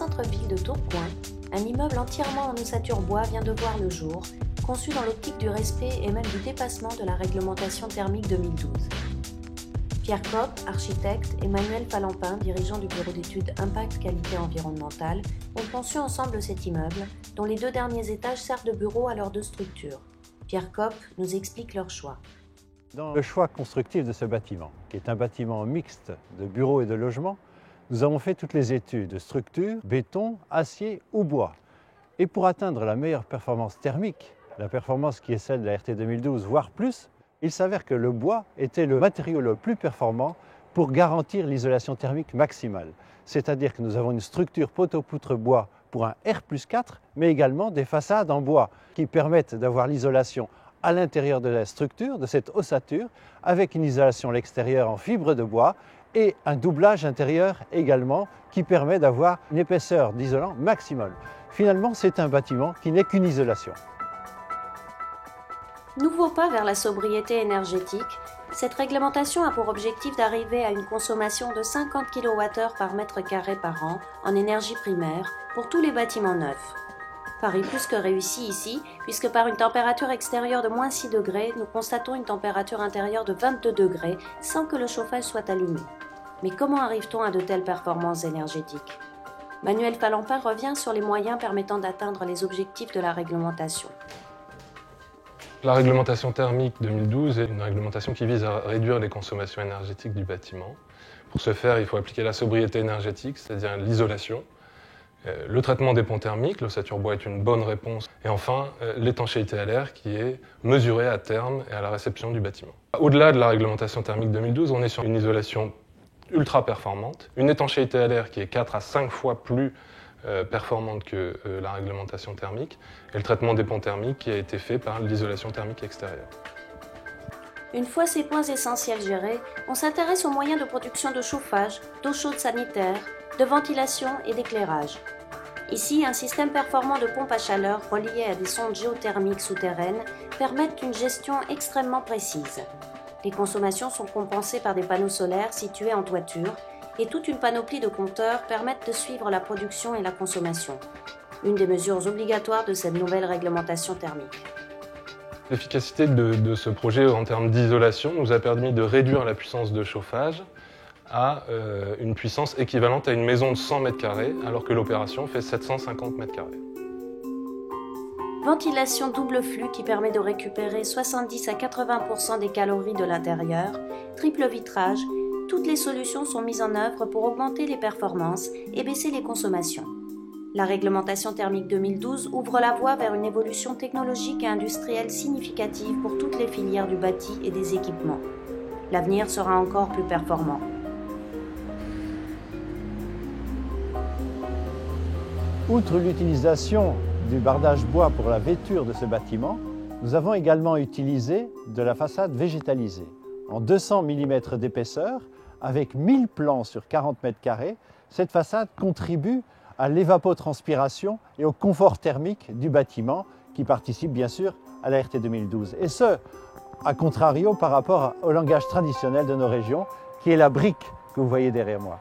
centre-ville de Tourcoing, un immeuble entièrement en ossature bois vient de voir le jour, conçu dans l'optique du respect et même du dépassement de la réglementation thermique 2012. Pierre Kopp, architecte, et Manuel Palampin, dirigeant du bureau d'études Impact Qualité Environnementale, ont conçu ensemble cet immeuble, dont les 2 derniers étages servent de bureau à leurs 2 structures. Pierre Kopp nous explique leur choix. Dans le choix constructif de ce bâtiment, qui est un bâtiment mixte de bureaux et de logements, nous avons fait toutes les études de structure, béton, acier ou bois. Et pour atteindre la meilleure performance thermique, la performance qui est celle de la RT 2012, voire plus, il s'avère que le bois était le matériau le plus performant pour garantir l'isolation thermique maximale. C'est-à-dire que nous avons une structure poteau-poutre bois pour un R+4, mais également des façades en bois qui permettent d'avoir l'isolation à l'intérieur de la structure, de cette ossature, avec une isolation à l'extérieur en fibre de bois et un doublage intérieur également qui permet d'avoir une épaisseur d'isolant maximale. Finalement, c'est un bâtiment qui n'est qu'une isolation. Nouveau pas vers la sobriété énergétique, cette réglementation a pour objectif d'arriver à une consommation de 50 kWh par mètre carré par an en énergie primaire pour tous les bâtiments neufs. Pari plus que réussi ici, puisque par une température extérieure de moins 6 degrés, nous constatons une température intérieure de 22 degrés sans que le chauffage soit allumé. Mais comment arrive-t-on à de telles performances énergétiques ? Manuel Palampin revient sur les moyens permettant d'atteindre les objectifs de la réglementation. La réglementation thermique 2012 est une réglementation qui vise à réduire les consommations énergétiques du bâtiment. Pour ce faire, il faut appliquer la sobriété énergétique, c'est-à-dire l'isolation, le traitement des ponts thermiques, l'ossature bois est une bonne réponse, et enfin l'étanchéité à l'air qui est mesurée à terme et à la réception du bâtiment. Au-delà de la réglementation thermique 2012, on est sur une isolation ultra performante, une étanchéité à l'air qui est 4 à 5 fois plus performante que la réglementation thermique, et le traitement des ponts thermiques qui a été fait par l'isolation thermique extérieure. Une fois ces points essentiels gérés, on s'intéresse aux moyens de production de chauffage, d'eau chaude sanitaire, de ventilation et d'éclairage. Ici, un système performant de pompe à chaleur relié à des sondes géothermiques souterraines permettent une gestion extrêmement précise. Les consommations sont compensées par des panneaux solaires situés en toiture et toute une panoplie de compteurs permettent de suivre la production et la consommation. Une des mesures obligatoires de cette nouvelle réglementation thermique. L'efficacité de ce projet en termes d'isolation nous a permis de réduire la puissance de chauffage à une puissance équivalente à une maison de 100 m², alors que l'opération fait 750 m². Ventilation double flux qui permet de récupérer 70 à 80% des calories de l'intérieur, triple vitrage, toutes les solutions sont mises en œuvre pour augmenter les performances et baisser les consommations. La réglementation thermique 2012 ouvre la voie vers une évolution technologique et industrielle significative pour toutes les filières du bâti et des équipements. L'avenir sera encore plus performant. Outre l'utilisation du bardage bois pour la vêture de ce bâtiment, nous avons également utilisé de la façade végétalisée en 200 mm d'épaisseur avec 1000 plans sur 40 m². Cette façade contribue à l'évapotranspiration et au confort thermique du bâtiment qui participe bien sûr à la RT 2012. Et ce, à contrario par rapport au langage traditionnel de nos régions qui est la brique que vous voyez derrière moi.